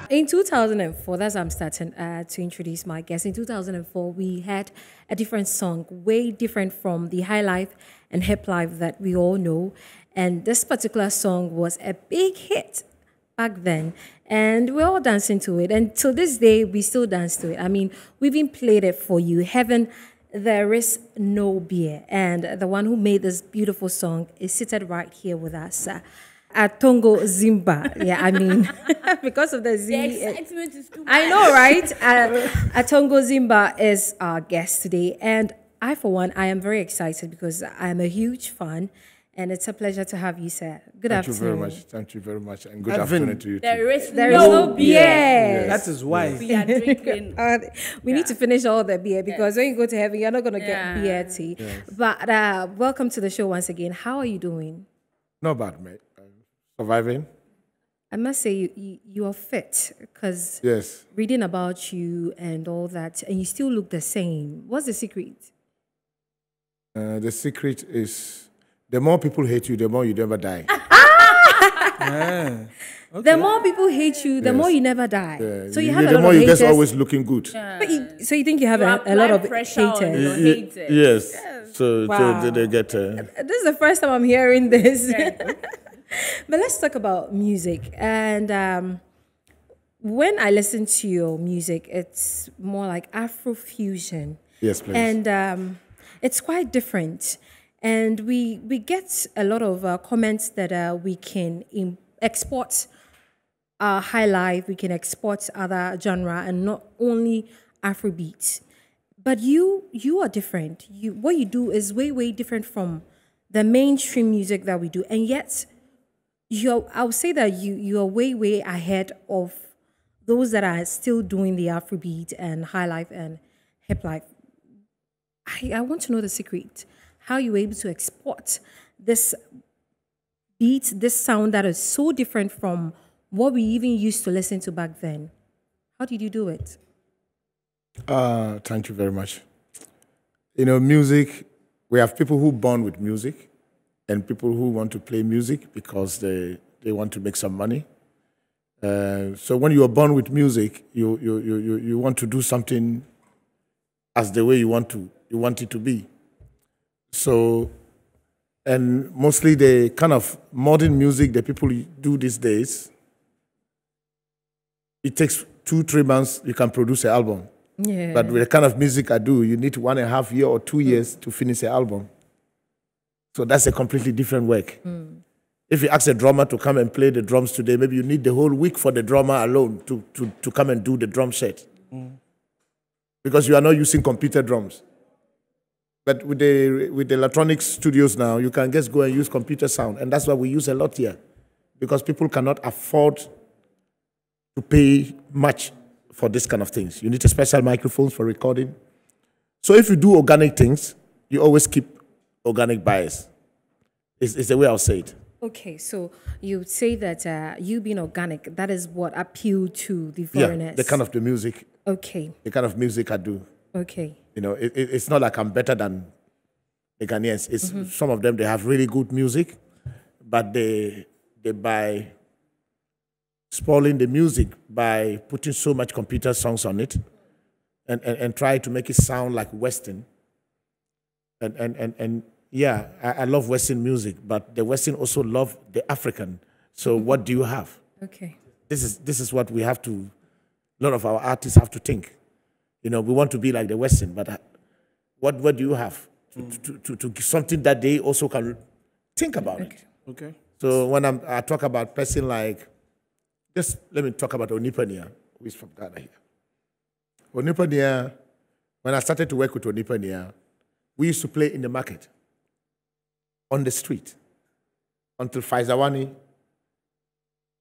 In 2004, that's how I'm starting to introduce my guest. In 2004, we had a different song, way different from the high life and hip life that we all know. And this particular song was a big hit back then. And we're all dancing to it. And till this day, we still dance to it. I mean, we've even played it for you. Heaven, there is no beer. And the one who made this beautiful song is seated right here with us. Atongo Zimba. Yeah, I mean, because of the Z. The excitement is too much. I know, right? Atongo Zimba is our guest today. And I, for one, I am very excited because I'm a huge fan. And it's a pleasure to have you, sir. Good afternoon. Thank you very much. Thank you very much. And good afternoon to you too. There is no beer. Yes. That is why. We are drinking. We need to finish all the beer because when you go to heaven, you're not going to get beer tea. Yes. But welcome to the show once again. How are you doing? Not bad, mate. Surviving. I must say you are fit because Yes. reading about you and all that, and you still look the same. What's the secret? The secret is the more people hate you, the more you never die. The more people hate you, the Yes. more you never die. Yeah. So you have a the lot more of you haters. get always looking good. So you think you have a lot of pressure on haters? your haters. Yes. So, Wow. so they get. This is the first time I'm hearing this. But let's talk about music. And when I listen to your music, it's more like Afrofusion. Yes, please. And it's quite different. And we get a lot of comments that we can export high life, we can export other genre, and not only Afrobeats. But you are different. What you do is way different from the mainstream music that we do, and yet I would say that you are way ahead of those that are still doing the Afrobeat and high life and hip life. I want to know the secret. How you were able to export this beat, this sound that is so different from what we even used to listen to back then. How did you do it? Thank you very much. You know, music, we have people who born with music and people who want to play music because they want to make some money. So when you are born with music, you want to do something as the way you want it to be. So, and mostly the kind of modern music that people do these days, it takes 2-3 months, you can produce an album. Yeah. But with the kind of music I do, you need 1.5 years or 2 years to finish an album. So that's a completely different work. If you ask a drummer to come and play the drums today, maybe you need the whole week for the drummer alone to come and do the drum set. Because you are not using computer drums. But with the electronic studios now, you can just go and use computer sound. And that's why we use a lot here. Because people cannot afford to pay much for this kind of things. You need a special microphone for recording. So if you do organic things, you always keep organic bias. It's the way I'll say it. Okay, so you would say that you being organic, that is what appealed to the foreigners. Yeah, the kind of the music. Okay. The kind of music I do. Okay. You know, it's not like I'm better than the Ghanaians. It's some of them, they have really good music, but they by spoiling the music by putting so much computer songs on it and try to make it sound like Western. And yeah, I love Western music, but the Western also love the African. So what do you have? Okay. This is what we have to, a lot of our artists have to think. You know, we want to be like the Western, but what do you have to something that they also can think about it? Okay. So when I talk about person like, just let me talk about Onipania, who is from Ghana here. Onipania, when I started to work with Onipania, we used to play in the market, on the street, until Faizawani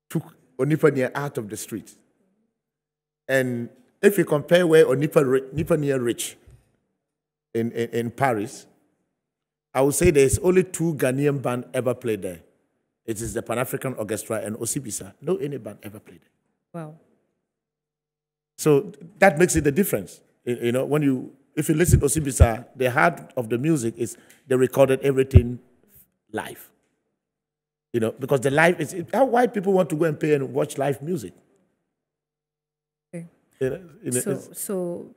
took Onipania out of the street. And if you compare where Onipania reached in Paris, I would say there's only 2 Ghanaian bands ever played there. It is the Pan-African Orchestra and Osibisa. No any band ever played it. Wow. So that makes it the difference. You know, if you listen to Osibisa, the heart of the music is they recorded everything live. You know, because the live is how why people want to go and pay and watch live music. So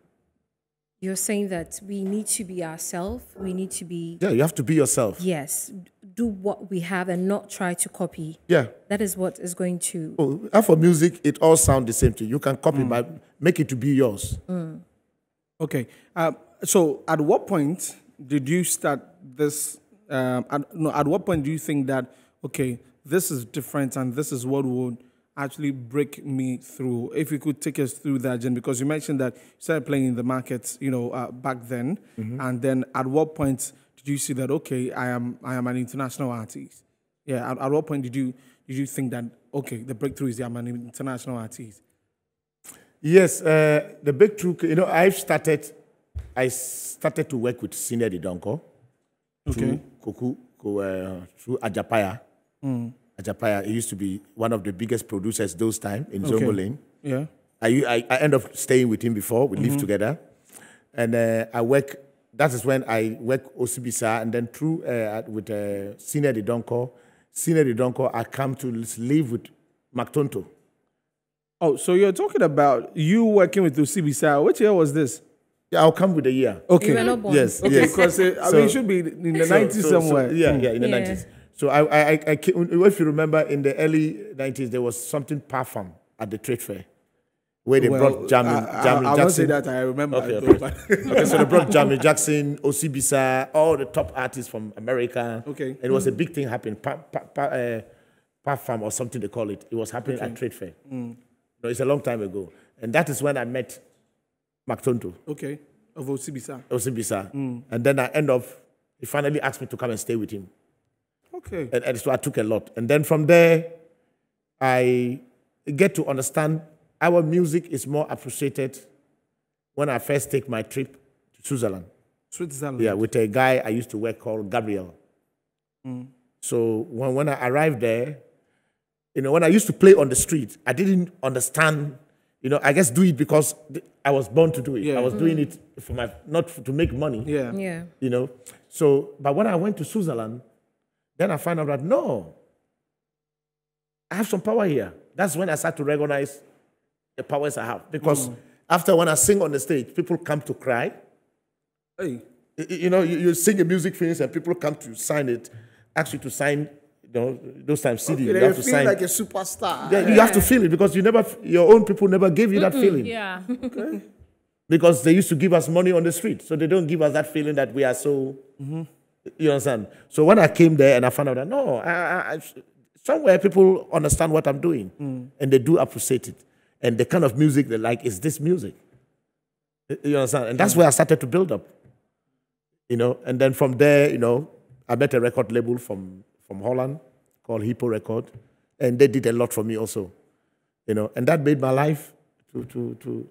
you're saying that we need to be ourselves. We need to be, Yeah, you have to be yourself. yes, do what we have and not try to copy. Yeah. That is what is going to. Oh, and for music, it all sounds the same to you. You can copy, but make it to be yours. Okay. So at what point did you start this? At what point do you think that, okay, this is different and this is what would actually break me through? If you could take us through that, Jen, because you mentioned that you started playing in the markets, back then. And then at what point did you see that, okay, I am an international artist? Yeah. At what point did you think that, okay, the breakthrough is that I'm an international artist? Yes, the breakthrough, I started to work with Senior Didonko. Okay. Through Ajapaya. Ajapaya, he used to be one of the biggest producers those time in Zongo Lane. Yeah. I ended up staying with him before. We lived together. And that is when I work Osibisa, and then through with Senior Didonko, I come to live with Mactonto. Oh, so you're talking about you working with Osibisa. Which year was this? Yeah, I'll come with a year. Okay. You were not born. Yes, Okay, yes. because it should be in the 90s somewhere. In the 90s. So I came, if you remember, in the early 90s, there was something Parfum at the trade fair where they brought Jamming I Jackson. won't say that I remember. Okay, so they brought Jamming Jackson, Osibisa, all the top artists from America. Okay. And it was a big thing happening. Parfum or something they call it. It was happening at trade fair. No, it's a long time ago. And that is when I met Mactonto. Okay, of Osibisa. And then he finally asked me to come and stay with him. Okay. And so I took a lot. And then from there, I get to understand our music is more appreciated when I first take my trip to Switzerland. Yeah, with a guy I used to work called Gabriel. So when I arrived there, when I used to play on the street, I didn't understand. I just do it because I was born to do it. Yeah. I was doing it not to make money. Yeah. Yeah. So, but when I went to Switzerland, then I found out that no, I have some power here. That's when I started to recognize the powers I have. Because after when I sing on the stage, people come to cry. Hey. You sing a music finish and people come to sign it, ask you to sign. Those times CD, you have to feel sign. like a superstar. Yeah, you have to feel it because your own people never gave you that feeling. Yeah. Okay. Because they used to give us money on the street, so they don't give us that feeling that we are so. You understand? So when I came there and I found out that no, somewhere people understand what I'm doing and they do appreciate it, and the kind of music they like is this music. You understand? And that's where I started to build up. And then from there, I met a record label from Holland called Hippo Record, and they did a lot for me also. And that made my life to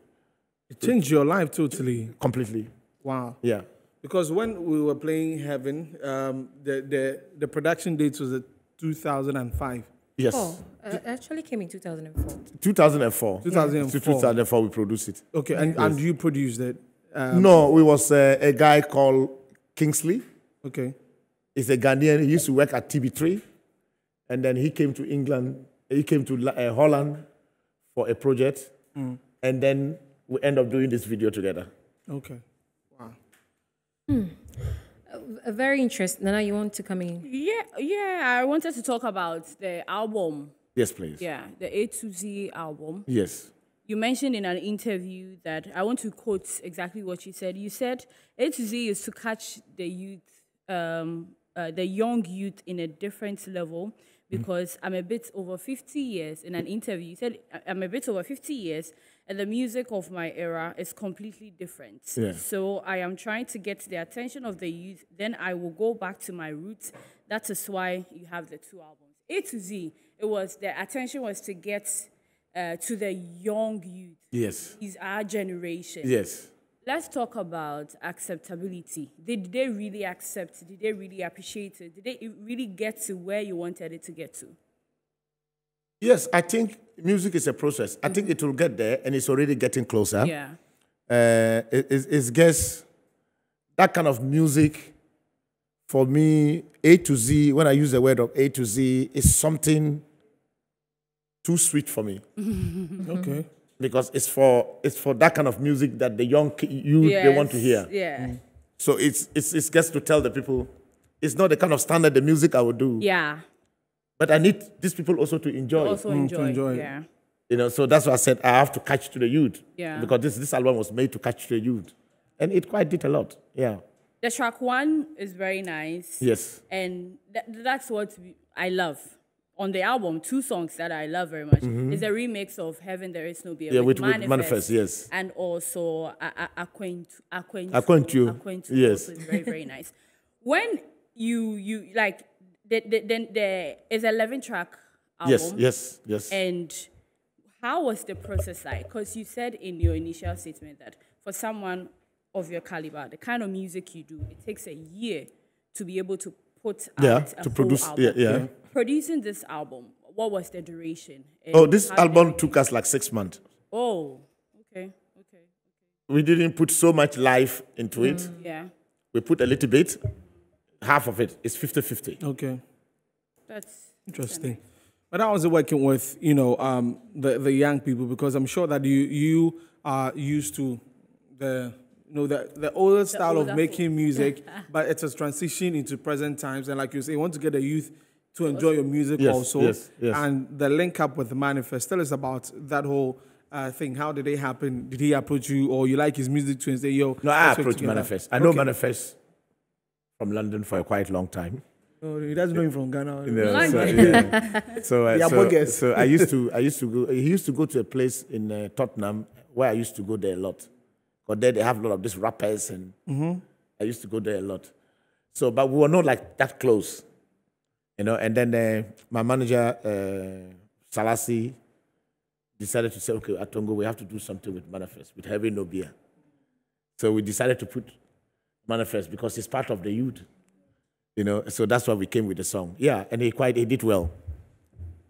It changed your life totally. completely. Wow. Yeah. Because when we were playing Heaven, the production date was 2005. Yes. It actually came in 2004. 2004. 2004. 2004 we produced it. Okay, and you produced it. No, it was a guy called Kingsley. Okay. He's a Ghanaian. He used to work at TB3. And then he came to England. He came to Holland for a project. And then we end up doing this video together. Okay. Wow. Very interesting. Nana, you want to come in? Yeah. I wanted to talk about the album. Yes, please. Yeah, the A to Z album. Yes. You mentioned in an interview that I want to quote exactly what you said. You said A to Z is to catch the youth, the young youth in a different level because I'm a bit over 50 years. In an interview, you said I'm a bit over 50 years and the music of my era is completely different. Yeah. So I am trying to get the attention of the youth. Then I will go back to my roots. That is why you have the two albums. A to Z, the attention was to get to the young youth. Yes. Is our generation. Yes. Let's talk about acceptability. Did they really accept? Did they really appreciate it? Did they really get to where you wanted it to get to? Yes, I think music is a process. I think it will get there, and it's already getting closer. Yeah. It's guess that kind of music, for me, A to Z, when I use the word of A to Z, is something too sweet for me. Okay. because it's for that kind of music that the young youth they want to hear. Yeah. So it's just to tell the people, it's not the kind of standard the music I would do. Yeah. But I need these people also to enjoy. Also it. enjoy. Yeah. You know, so that's why I said I have to catch to the youth. Yeah. Because this album was made to catch to the youth, and it quite did a lot. Yeah. The track 1 is very nice. Yes. And that's what I love. On the album, 2 songs that I love very much is a remix of Heaven There Is No Beer with Manifest, yes. And also Acquaintu. Yes. Also is very, very nice. When you like, there is 11-track album. Yes. And how was the process like? Because you said in your initial statement that for someone of your caliber, the kind of music you do, it takes a year to be able to put out a to full produce album. yeah. Producing this album, what was the duration? Oh, this How album did it- took us like 6 months. Oh, okay. We didn't put so much life into it. Yeah, We put a little bit. Half of it is 50-50. Okay. that's Interesting. But how was it working with, the young people? Because I'm sure that you are used to the older style older of making music, but it's a transition into present times. And like you say, you want to get the youth to enjoy your music Yes, also. yes. And the link up with the Manifest. Tell us about that whole thing. How did it happen? Did he approach you, or you like his music too and say, yo? No, I let's work approached together? Manifest. I know Okay. Manifest from London for a quite long time. Oh, he doesn't know him from Ghana. You know, so, yeah. Yeah, bogus. so I used to go. He used to go to a place in Tottenham where I used to go there a lot. Because there they have a lot of these rappers, and I used to go there a lot. So, but we were not like that close, you know. And then my manager Salasi decided to say, "Okay, Atongo, we have to do something with Manifest, with Heavy No Beer." So we decided to put Manifest because it's part of the youth. You know, so that's why we came with the song. Yeah, and he did well.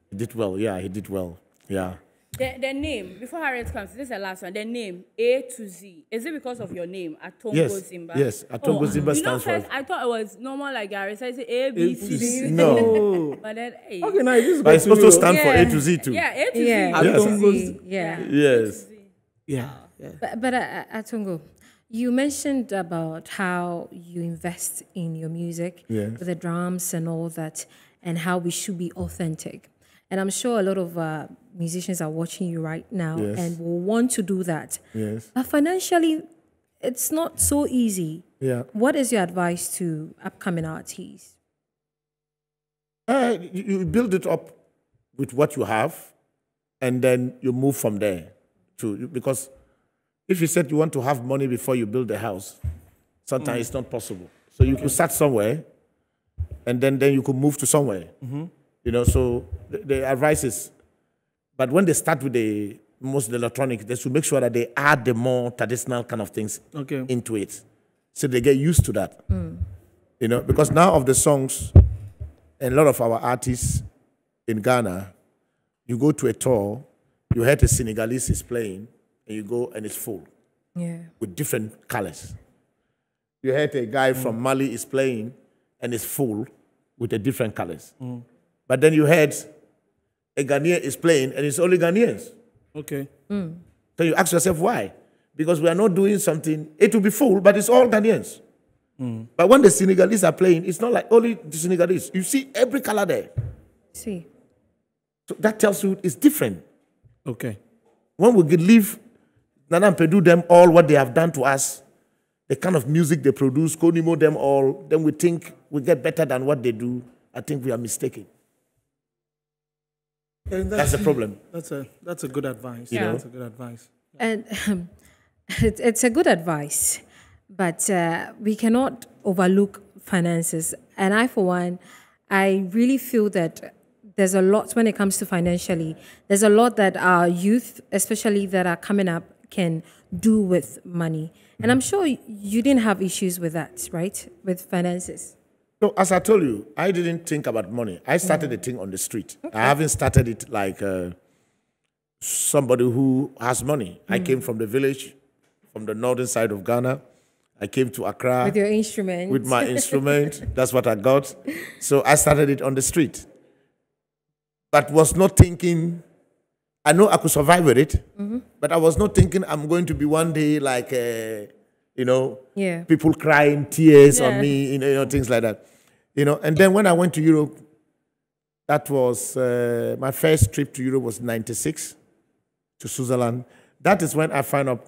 He did well, yeah. The name, before Harriet comes, this is the last one. The name, A to Z. Is it because of your name, Atongo Zimba? Yes, Atongo Zimba stands for... first I thought it was normal like Gary. So I said A, B, C, D. No. But then, hey. Okay, now this But it's supposed to stand for A to Z too. Yeah, A to Yeah, Z. Atongo yeah. Yes. Yeah. But Atongo, you mentioned about how you invest in your music Yes. with the drums and all that, and how we should be authentic. And I'm sure a lot of musicians are watching you right now Yes. and will want to do that. Yes. But financially, it's not so easy. Yeah. What is your advice to upcoming artists? You build it up with what you have, and then you move from there. Because if you said you want to have money before you build a house, sometimes it's not possible. So you could start somewhere, and then you could move to somewhere. You know, so the advice is, but when they start with the most electronic, they should make sure that they add the more traditional kind of things into it, so they get used to that. You know, because now of the songs, and a lot of our artists in Ghana, you go to a tour, you heard a Senegalese is playing, and you go and it's full with different colors. You heard a guy from Mali is playing, and it's full with the different colors. But then you heard a Ghanaian is playing, and it's only Ghanaians. Okay. So you ask yourself why? Because we are not doing something, it will be full, but it's all Ghanaians. But when the Senegalese are playing, it's not like only the Senegalese. You see every color there. See. So that tells you it's different. Okay. When we leave Nana Mpedu them all what they have done to us, the kind of music they produce, Konimo them all, then we think we get better than what they do. I think we are mistaken. That's the problem. That's a good advice. Yeah. That's a good advice. And it's a good advice, but we cannot overlook finances. And I, for one, I really feel that there's a lot when it comes to financially. There's a lot that our youth, especially that are coming up, can do with money. And I'm sure you didn't have issues with that, right? With finances. No, as I told you, I didn't think about money. I started the thing on the street. I haven't started it like somebody who has money. I came from the village, from the northern side of Ghana. I came to Accra. With your instrument. With my instrument. That's what I got. So I started it on the street. But was not thinking I know I could survive with it, but I was not thinking I'm going to be one day like, Yeah. people crying tears on Yeah. me, things like that. And then when I went to Europe, that was my first trip to Europe was 96 to Switzerland. That is when I found out,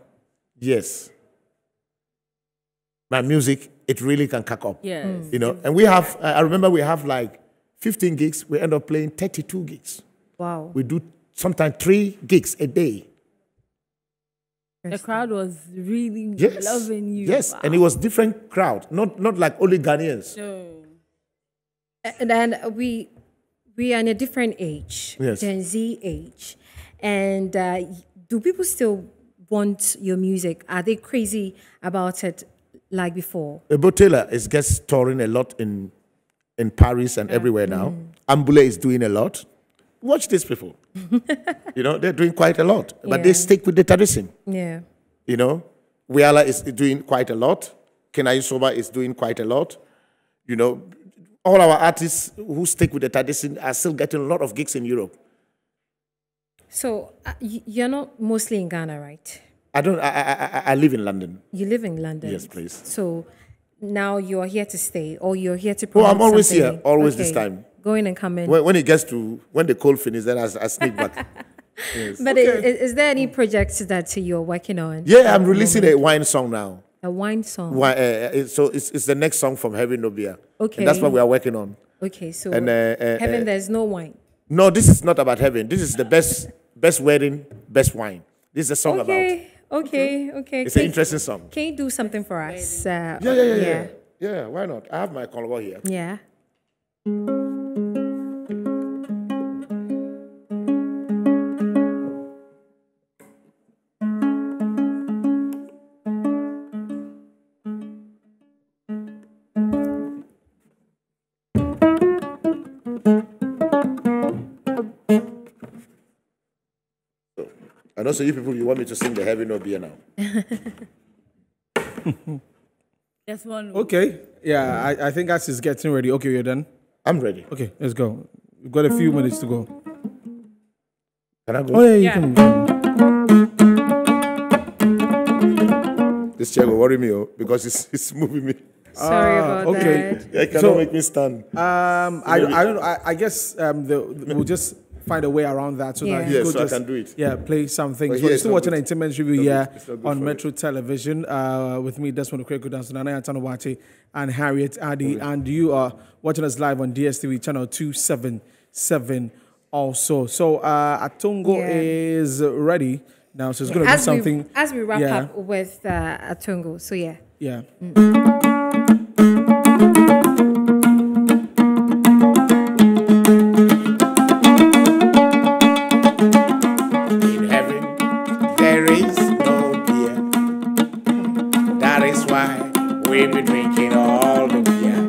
yes, my music, it really can cack up. Yes. And we have, I remember we have like 15 gigs. We end up playing 32 gigs. Wow. We do sometimes 3 gigs a day. The crowd was really Yes. loving you. Yes. Wow. And it was different crowd, not like only Ghanaians. No. And then we are in a different age, Yes. Gen Z age. And do people still want your music? Are they crazy about it like before? Ebo Taylor is guest touring a lot in Paris and everywhere now. Ambule is doing a lot. Watch these people. They're doing quite a lot. But they Yeah. stick with the tradition. Yeah. Wiala is doing quite a lot. Kenai Soba is doing quite a lot. All our artists who stick with the tradition are still getting a lot of gigs in Europe. So you're not mostly in Ghana, right? I live in London. You live in London. Yes, please. So now you're here to stay, or you're here to Oh, promote I'm always something? here, always this time. Going and coming. When it gets to, when the cold finishes, then I sneak back. Yes. But is there any projects that you're working on? Yeah, I'm releasing a wine song now. A wine song. So it's the next song from Heaven No Beer. Okay. And that's what we are working on. Okay, so And, heaven, there's no wine. No, this is not about heaven. This is the best wedding, best wine. This is a song about. Okay. It's an interesting song. Can you do something for us? Yeah, why not? I have my convo here. Yeah. And also, you people, you want me to sing the Heaven No Beer now? That's one. Okay. Yeah, I think as is getting ready. Okay, you're done. I'm ready. Okay, let's go. We've got a few minutes to go. Can I go? Oh yeah, you Yeah. can. This chair will worry me, because it's moving me. Sorry about okay. that. Yeah, it cannot So- make me stand. I don't know. I guess we'll just find a way around that so Yeah. that you Yeah, could so I just can do it. Yeah, play some things. But So here you're it's still not watching good. an Intimates Review It's not here good. It's not good on for Metro Television with me, Desmond Okweku Nana Atongo and Harriet Addy, and you are watching us live on DSTV channel 277 also. So Atongo Yeah. is ready now, so it's going to be something. As we wrap Yeah. up with Atongo, so yeah. Yeah. In heaven, there is no beer. That is why we be drinking all the beer.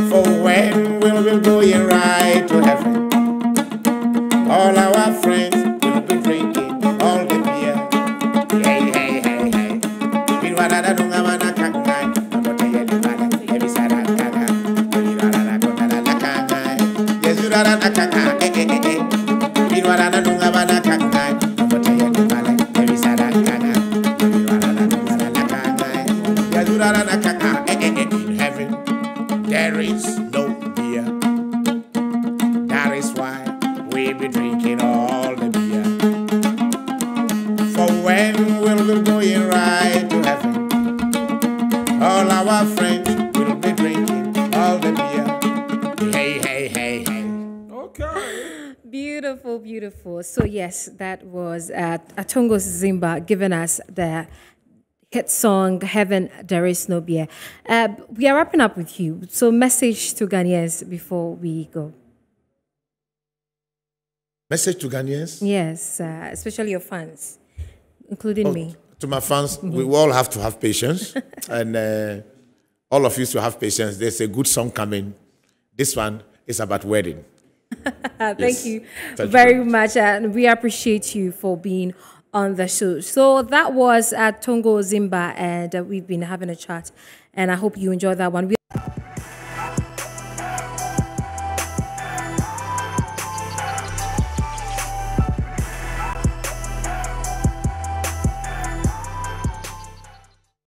For when will we going right to heaven? All our friends will be drinking all the beer. Hey, hey, hey, hey. Binwadada dunga mana kangai. Nabote yele bala. Ebi sada kanga. Binwadada kondala la kangai. Yesu dada na kangai. Binwadada dunga mana kangai. Nabote yele bala. Ebi sada kanga. Binwadada dunga la kangai. Yesu dada na kangai. In heaven, there is no beer. That is why we be drinking all the beer. For when will we going right to heaven? All our friends will be drinking all the beer. Hey, hey, hey, hey. Okay. Beautiful, beautiful. So yes, that was Atongo Zimba giving us the hit song "Heaven There Is No Beer." We are wrapping up with you. So message to Ghanaians before we go. Message to Ghanaians. Yes, especially your fans, including me. To my fans, we all have to have patience. And all of you should have patience. There's a good song coming. This one is about wedding. Thank Yes. you Thank you very very much, and we appreciate you for being on the show. So that was Atongo Zimba, and we've been having a chat, and I hope you enjoyed that one.